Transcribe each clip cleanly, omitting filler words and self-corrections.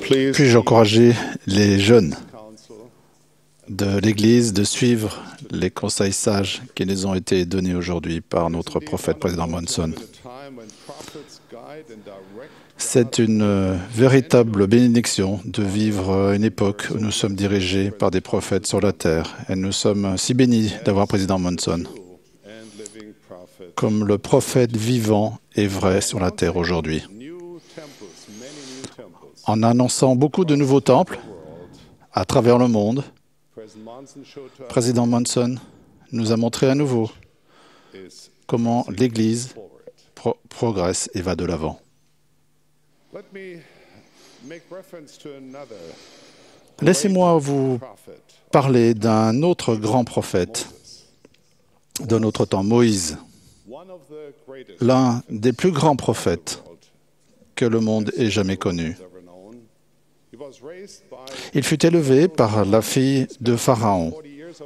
Puis-je encourager les jeunes de l'Église de suivre les conseils sages qui nous ont été donnés aujourd'hui par notre prophète, président Monson. C'est une véritable bénédiction de vivre une époque où nous sommes dirigés par des prophètes sur la terre. Et nous sommes si bénis d'avoir président Monson comme le prophète vivant et vrai sur la terre aujourd'hui. En annonçant beaucoup de nouveaux temples à travers le monde, président Monson nous a montré à nouveau comment l'Église progresse et va de l'avant. Laissez-moi vous parler d'un autre grand prophète de notre temps, Moïse, l'un des plus grands prophètes que le monde ait jamais connu. Il fut élevé par la fille de Pharaon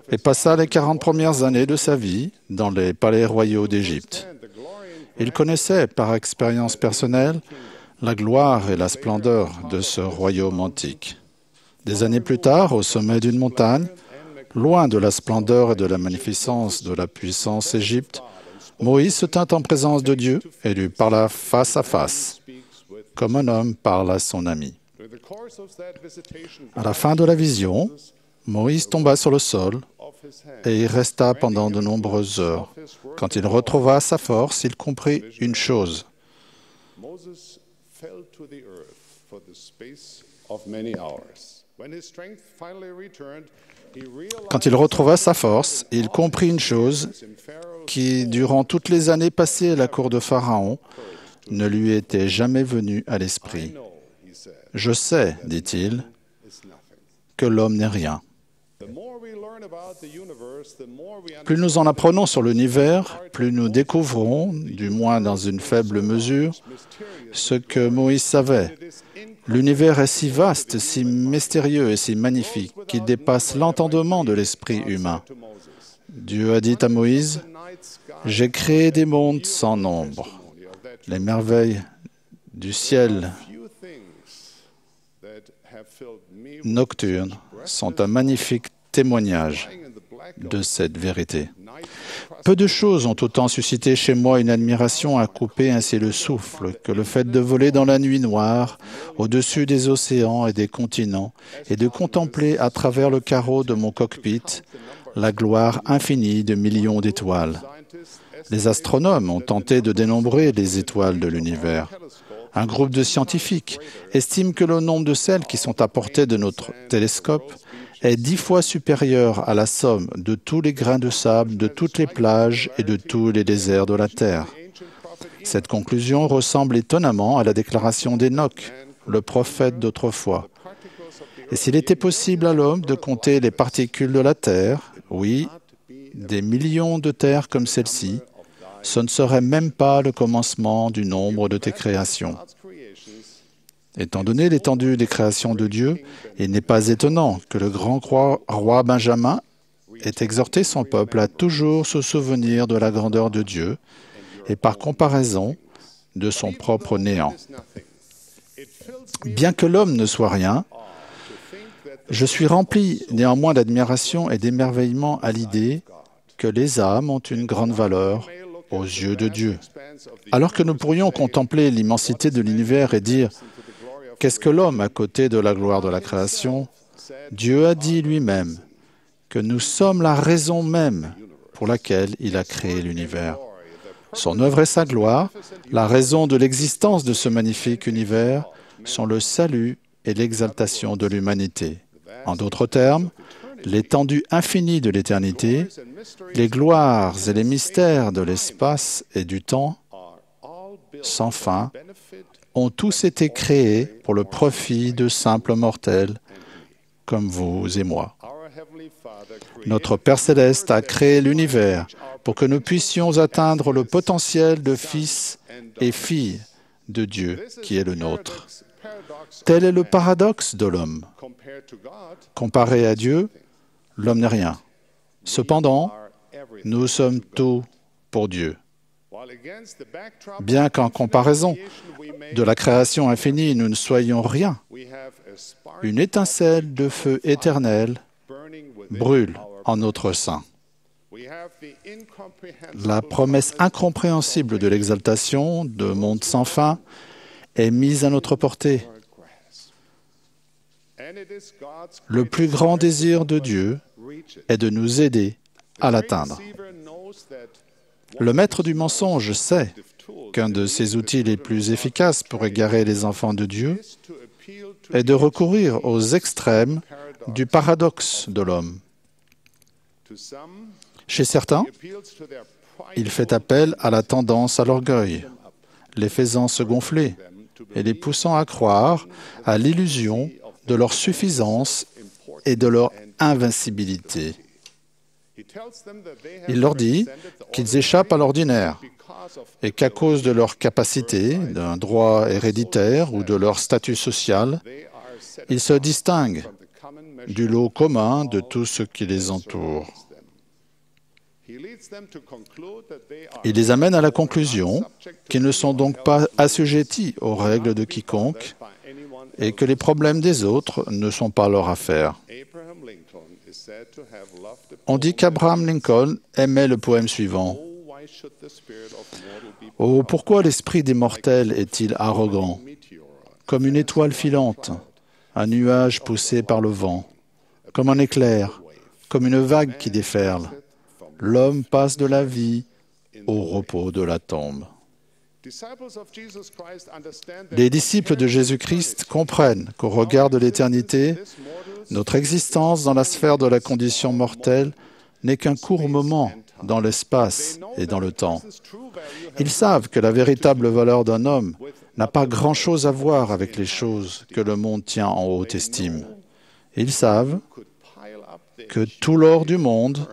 et passa les 40 premières années de sa vie dans les palais royaux d'Égypte. Il connaissait par expérience personnelle la gloire et la splendeur de ce royaume antique. Des années plus tard, au sommet d'une montagne, loin de la splendeur et de la magnificence de la puissance Égypte, Moïse se tint en présence de Dieu et lui parla face à face, comme un homme parle à son ami. À la fin de la vision, Moïse tomba sur le sol et y resta pendant de nombreuses heures. Quand il retrouva sa force, il comprit une chose. Quand il retrouva sa force, il comprit une chose qui, durant toutes les années passées à la cour de Pharaon, ne lui était jamais venue à l'esprit. « Je sais, dit-il, que l'homme n'est rien. » Plus nous en apprenons sur l'univers, plus nous découvrons, du moins dans une faible mesure, ce que Moïse savait. L'univers est si vaste, si mystérieux et si magnifique qu'il dépasse l'entendement de l'esprit humain. Dieu a dit à Moïse, « J'ai créé des mondes sans nombre. Les merveilles du ciel nocturne sont un magnifique témoignage de cette vérité. Peu de choses ont autant suscité chez moi une admiration à couper ainsi le souffle que le fait de voler dans la nuit noire, au-dessus des océans et des continents, et de contempler à travers le carreau de mon cockpit la gloire infinie de millions d'étoiles. Les astronomes ont tenté de dénombrer les étoiles de l'univers. Un groupe de scientifiques estime que le nombre de celles qui sont à portée de notre télescope est 10 fois supérieur à la somme de tous les grains de sable, de toutes les plages et de tous les déserts de la Terre. Cette conclusion ressemble étonnamment à la déclaration d'Enoch, le prophète d'autrefois. Et s'il était possible à l'homme de compter les particules de la Terre, oui, des millions de terres comme celle-ci, ce ne serait même pas le commencement du nombre de tes créations. Étant donné l'étendue des créations de Dieu, il n'est pas étonnant que le grand roi Benjamin ait exhorté son peuple à toujours se souvenir de la grandeur de Dieu et par comparaison de son propre néant. Bien que l'homme ne soit rien, je suis rempli néanmoins d'admiration et d'émerveillement à l'idée que les âmes ont une grande valeur aux yeux de Dieu. Alors que nous pourrions contempler l'immensité de l'univers et dire « Qu'est-ce que l'homme à côté de la gloire de la création ?» Dieu a dit lui-même que nous sommes la raison même pour laquelle il a créé l'univers. Son œuvre et sa gloire, la raison de l'existence de ce magnifique univers, sont le salut et l'exaltation de l'humanité. En d'autres termes, l'étendue infinie de l'éternité, les gloires et les mystères de l'espace et du temps, sans fin, ont tous été créés pour le profit de simples mortels comme vous et moi. Notre Père céleste a créé l'univers pour que nous puissions atteindre le potentiel de fils et filles de Dieu qui est le nôtre. Tel est le paradoxe de l'homme. Comparé à Dieu, l'homme n'est rien. Cependant, nous sommes tout pour Dieu. Bien qu'en comparaison de la création infinie, nous ne soyons rien, une étincelle de feu éternel brûle en notre sein. La promesse incompréhensible de l'exaltation, de monde sans fin, est mise à notre portée. Le plus grand désir de Dieu est de nous aider à l'atteindre. Le maître du mensonge sait qu'un de ses outils les plus efficaces pour égarer les enfants de Dieu est de recourir aux extrêmes du paradoxe de l'homme. Chez certains, il fait appel à la tendance à l'orgueil, les faisant se gonfler et les poussant à croire à l'illusion de leur suffisance et de leur invincibilité. Il leur dit qu'ils échappent à l'ordinaire et qu'à cause de leur capacité, d'un droit héréditaire ou de leur statut social, ils se distinguent du lot commun de tout ce qui les entoure. Il les amène à la conclusion qu'ils ne sont donc pas assujettis aux règles de quiconque et que les problèmes des autres ne sont pas leur affaire. On dit qu'Abraham Lincoln aimait le poème suivant. « Oh, pourquoi l'esprit des mortels est-il arrogant, comme une étoile filante, un nuage poussé par le vent, comme un éclair, comme une vague qui déferle. L'homme passe de la vie au repos de la tombe. » Les disciples de Jésus-Christ comprennent qu'au regard de l'éternité, notre existence dans la sphère de la condition mortelle n'est qu'un court moment dans l'espace et dans le temps. Ils savent que la véritable valeur d'un homme n'a pas grand-chose à voir avec les choses que le monde tient en haute estime. Ils savent que tout l'or du monde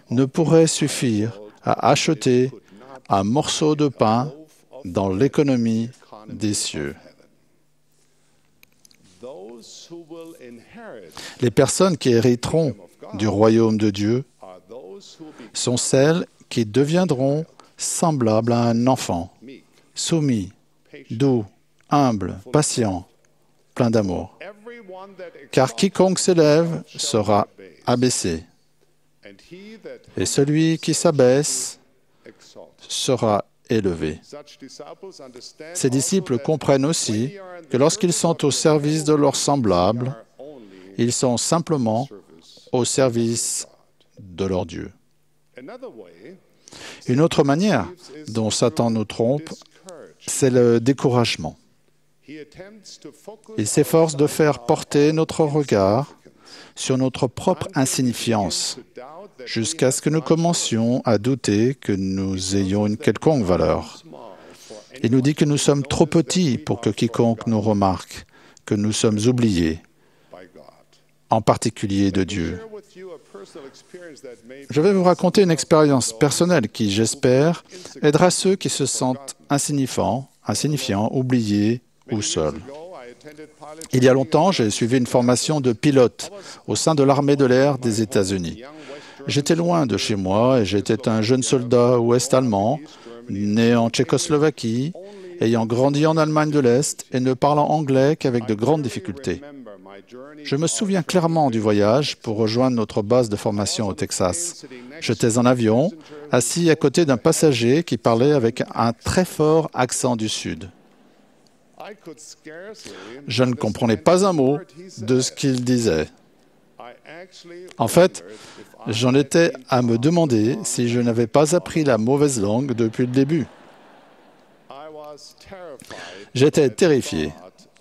ne pourrait suffire à acheter un morceau de pain dans l'économie des cieux. Les personnes qui hériteront du royaume de Dieu sont celles qui deviendront semblables à un enfant, soumis, doux, humble, patient, plein d'amour. Car quiconque s'élève sera abaissé, et celui qui s'abaisse sera élevé. Ces disciples comprennent aussi que lorsqu'ils sont au service de leurs semblables, ils sont simplement au service de leur Dieu. Une autre manière dont Satan nous trompe, c'est le découragement. Il s'efforce de faire porter notre regard sur notre propre insignifiance, jusqu'à ce que nous commencions à douter que nous ayons une quelconque valeur. Il nous dit que nous sommes trop petits pour que quiconque nous remarque, que nous sommes oubliés, en particulier de Dieu. Je vais vous raconter une expérience personnelle qui, j'espère, aidera ceux qui se sentent insignifiants, oubliés ou seuls. Il y a longtemps, j'ai suivi une formation de pilote au sein de l'armée de l'air des États-Unis. J'étais loin de chez moi et j'étais un jeune soldat ouest-allemand, né en Tchécoslovaquie, ayant grandi en Allemagne de l'Est et ne parlant anglais qu'avec de grandes difficultés. Je me souviens clairement du voyage pour rejoindre notre base de formation au Texas. J'étais en avion, assis à côté d'un passager qui parlait avec un très fort accent du Sud. Je ne comprenais pas un mot de ce qu'il disait. En fait, j'en étais à me demander si je n'avais pas appris la mauvaise langue depuis le début. J'étais terrifié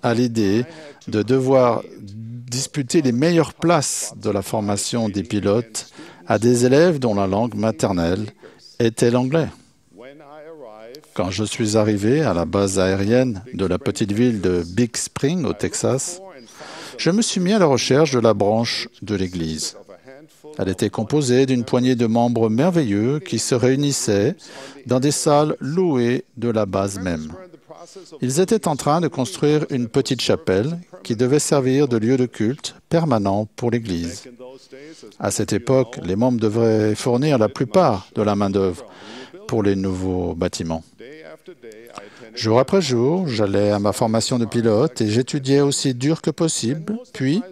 à l'idée de devoir disputer les meilleures places de la formation des pilotes à des élèves dont la langue maternelle était l'anglais. Quand je suis arrivé à la base aérienne de la petite ville de Big Spring, au Texas, je me suis mis à la recherche de la branche de l'Église. Elle était composée d'une poignée de membres merveilleux qui se réunissaient dans des salles louées de la base même. Ils étaient en train de construire une petite chapelle qui devait servir de lieu de culte permanent pour l'Église. À cette époque, les membres devaient fournir la plupart de la main-d'œuvre, pour les nouveaux bâtiments. Jour après jour, j'allais à ma formation de pilote et j'étudiais aussi dur que possible, puis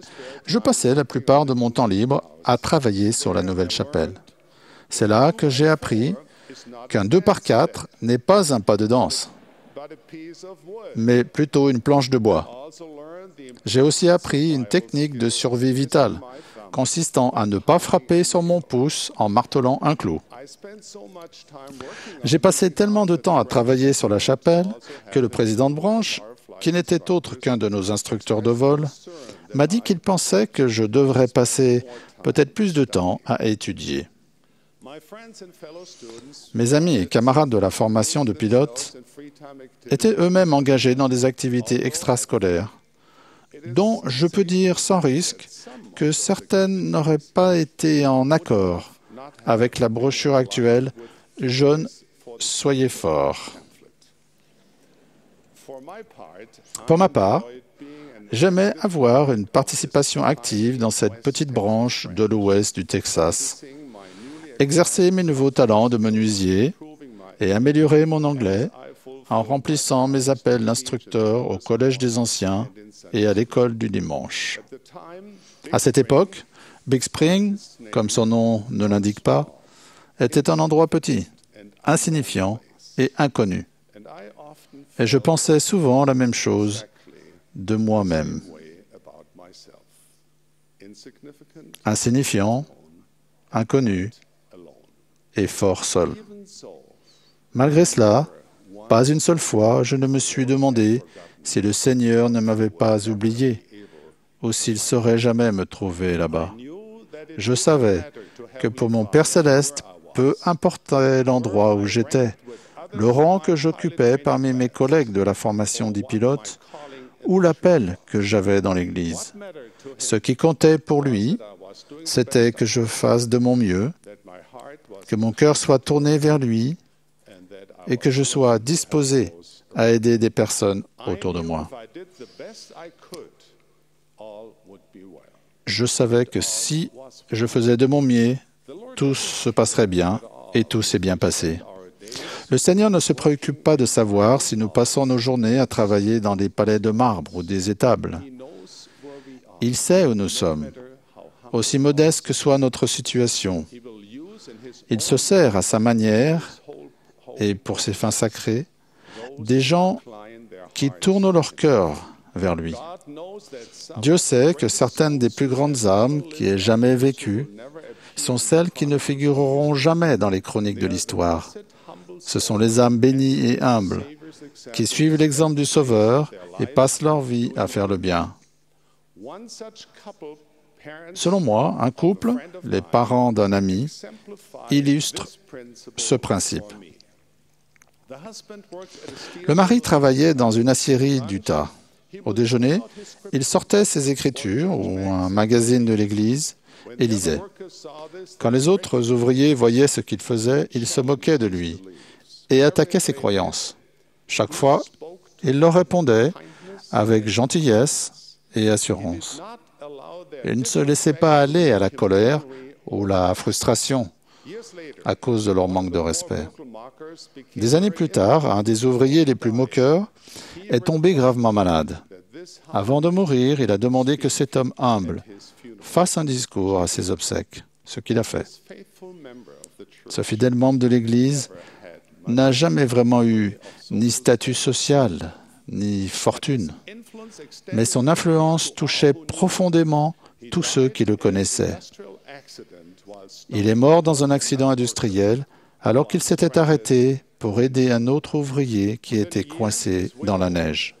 je passais la plupart de mon temps libre à travailler sur la nouvelle chapelle. C'est là que j'ai appris qu'un 2x4 n'est pas un pas de danse, mais plutôt une planche de bois. J'ai aussi appris une technique de survie vitale, consistant à ne pas frapper sur mon pouce en martelant un clou. J'ai passé tellement de temps à travailler sur la chapelle que le président de branche, qui n'était autre qu'un de nos instructeurs de vol, m'a dit qu'il pensait que je devrais passer peut-être plus de temps à étudier. Mes amis et camarades de la formation de pilote étaient eux-mêmes engagés dans des activités extrascolaires, dont je peux dire sans risque que certaines n'auraient pas été en accord avec la brochure actuelle « Jeunes, soyez forts ». Pour ma part, j'aimais avoir une participation active dans cette petite branche de l'ouest du Texas, exercer mes nouveaux talents de menuisier et améliorer mon anglais en remplissant mes appels d'instructeur au Collège des Anciens et à l'école du dimanche. À cette époque, Big Spring, comme son nom ne l'indique pas, était un endroit petit, insignifiant et inconnu. Et je pensais souvent la même chose de moi-même. Insignifiant, inconnu et fort seul. Malgré cela, pas une seule fois je ne me suis demandé si le Seigneur ne m'avait pas oublié ou s'il saurait jamais me trouver là-bas. Je savais que pour mon Père céleste, peu importait l'endroit où j'étais, le rang que j'occupais parmi mes collègues de la formation des pilotes ou l'appel que j'avais dans l'Église. Ce qui comptait pour lui, c'était que je fasse de mon mieux, que mon cœur soit tourné vers lui et que je sois disposé à aider des personnes autour de moi. Je savais que si je faisais de mon mieux, tout se passerait bien et tout s'est bien passé. Le Seigneur ne se préoccupe pas de savoir si nous passons nos journées à travailler dans des palais de marbre ou des étables. Il sait où nous sommes, aussi modeste que soit notre situation. Il se sert à sa manière et pour ses fins sacrées des gens qui tournent leur cœur vers lui. Dieu sait que certaines des plus grandes âmes qui aient jamais vécu sont celles qui ne figureront jamais dans les chroniques de l'histoire. Ce sont les âmes bénies et humbles qui suivent l'exemple du Sauveur et passent leur vie à faire le bien. Selon moi, un couple, les parents d'un ami, illustre ce principe. Le mari travaillait dans une aciérie d'Utah. Au déjeuner, il sortait ses écritures ou un magazine de l'Église et lisait. Quand les autres ouvriers voyaient ce qu'il faisait, ils se moquaient de lui et attaquaient ses croyances. Chaque fois, il leur répondait avec gentillesse et assurance. Il ne se laissait pas aller à la colère ou la frustration à cause de leur manque de respect. Des années plus tard, un des ouvriers les plus moqueurs est tombé gravement malade. Avant de mourir, il a demandé que cet homme humble fasse un discours à ses obsèques, ce qu'il a fait. Ce fidèle membre de l'Église n'a jamais vraiment eu ni statut social, ni fortune, mais son influence touchait profondément tous ceux qui le connaissaient. Il est mort dans un accident industriel alors qu'il s'était arrêté pour aider un autre ouvrier qui était coincé dans la neige.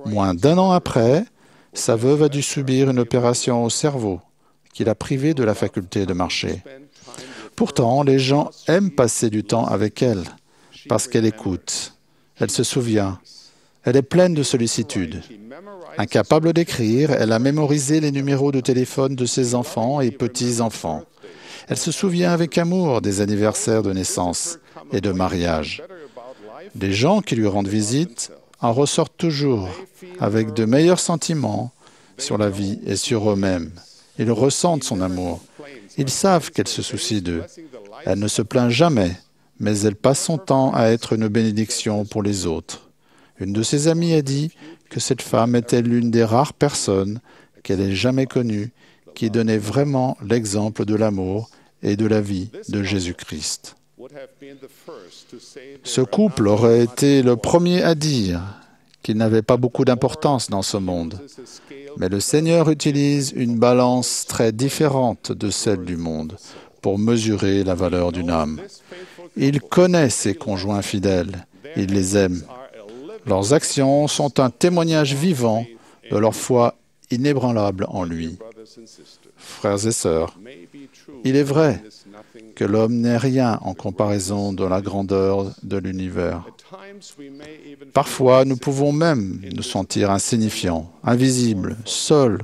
Moins d'1 an après, sa veuve a dû subir une opération au cerveau qui l'a privé de la faculté de marcher. Pourtant, les gens aiment passer du temps avec elle parce qu'elle écoute, elle se souvient, elle est pleine de sollicitude. Incapable d'écrire, elle a mémorisé les numéros de téléphone de ses enfants et petits-enfants. Elle se souvient avec amour des anniversaires de naissance et de mariage. Les gens qui lui rendent visite en ressortent toujours avec de meilleurs sentiments sur la vie et sur eux-mêmes. Ils ressentent son amour. Ils savent qu'elle se soucie d'eux. Elle ne se plaint jamais, mais elle passe son temps à être une bénédiction pour les autres. Une de ses amies a dit que cette femme était l'une des rares personnes qu'elle ait jamais connues qui donnait vraiment l'exemple de l'amour et de la vie de Jésus-Christ. Ce couple aurait été le premier à dire qu'il n'avait pas beaucoup d'importance dans ce monde. Mais le Seigneur utilise une balance très différente de celle du monde pour mesurer la valeur d'une âme. Il connaît ses conjoints fidèles, il les aime. Leurs actions sont un témoignage vivant de leur foi inébranlable en lui. Frères et sœurs, il est vrai que l'homme n'est rien en comparaison de la grandeur de l'univers. Parfois, nous pouvons même nous sentir insignifiants, invisibles, seuls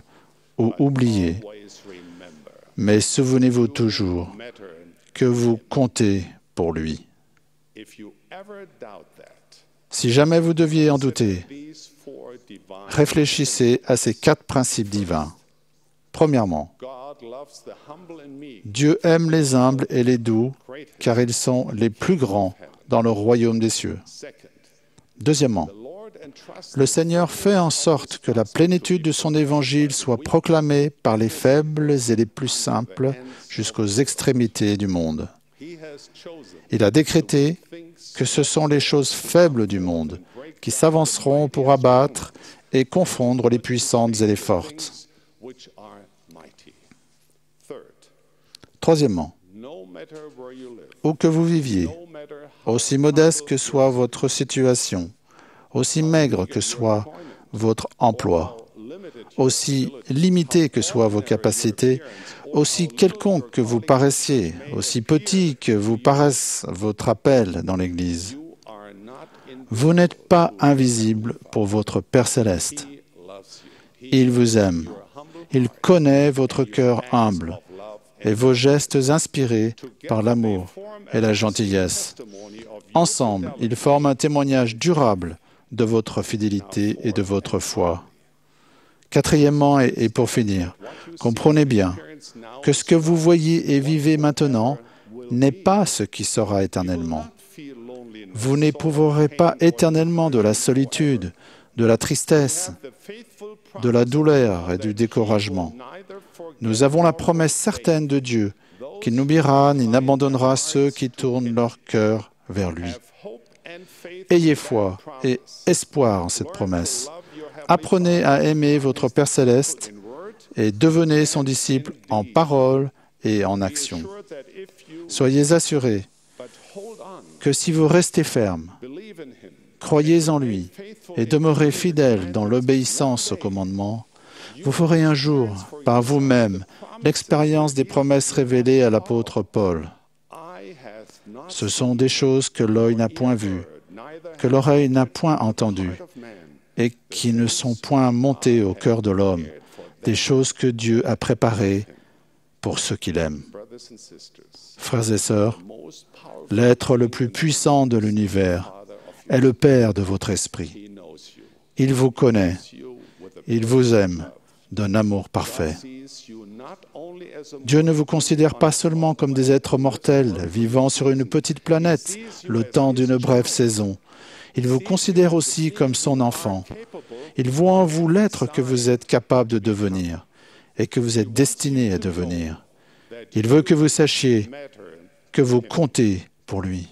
ou oubliés. Mais souvenez-vous toujours que vous comptez pour lui. Si jamais vous deviez en douter, réfléchissez à ces 4 principes divins. Premièrement, Dieu aime les humbles et les doux, car ils sont les plus grands dans le royaume des cieux. Deuxièmement, le Seigneur fait en sorte que la plénitude de son évangile soit proclamée par les faibles et les plus simples jusqu'aux extrémités du monde. Il a décrété que ce sont les choses faibles du monde qui s'avanceront pour abattre et confondre les puissantes et les fortes. Troisièmement, où que vous viviez, aussi modeste que soit votre situation, aussi maigre que soit votre emploi, aussi limité que soient vos capacités, aussi quelconque que vous paraissiez, aussi petit que vous paraisse votre appel dans l'Église, vous n'êtes pas invisible pour votre Père céleste. Il vous aime. Il connaît votre cœur humble et vos gestes inspirés par l'amour et la gentillesse. Ensemble, ils forment un témoignage durable de votre fidélité et de votre foi. Quatrièmement, et pour finir, comprenez bien que ce que vous voyez et vivez maintenant n'est pas ce qui sera éternellement. Vous n'éprouverez pas éternellement de la solitude, de la tristesse, de la douleur et du découragement. Nous avons la promesse certaine de Dieu qu'il n'oubliera ni n'abandonnera ceux qui tournent leur cœur vers lui. Ayez foi et espoir en cette promesse. Apprenez à aimer votre Père céleste et devenez son disciple en parole et en action. Soyez assurés que si vous restez ferme, croyez en lui et demeurez fidèles dans l'obéissance au commandement, vous ferez un jour, par vous-même, l'expérience des promesses révélées à l'apôtre Paul. Ce sont des choses que l'œil n'a point vues, que l'oreille n'a point entendues, et qui ne sont point montées au cœur de l'homme, des choses que Dieu a préparées pour ceux qu'il aime. Frères et sœurs, l'être le plus puissant de l'univers est le Père de votre esprit. Il vous connaît, il vous aime d'un amour parfait. Dieu ne vous considère pas seulement comme des êtres mortels vivant sur une petite planète le temps d'une brève saison. Il vous considère aussi comme son enfant. Il voit en vous l'être que vous êtes capable de devenir et que vous êtes destiné à devenir. Il veut que vous sachiez que vous comptez pour lui.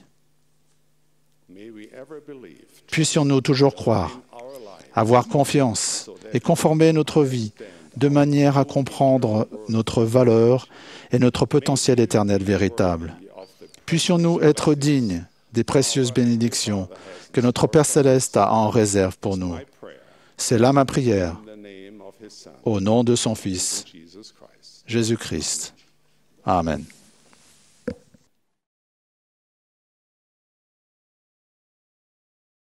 Puissions-nous toujours croire, avoir confiance et conformer notre vie de manière à comprendre notre valeur et notre potentiel éternel véritable. Puissions-nous être dignes des précieuses bénédictions que notre Père céleste a en réserve pour nous. C'est là ma prière, au nom de son Fils, Jésus-Christ. Amen.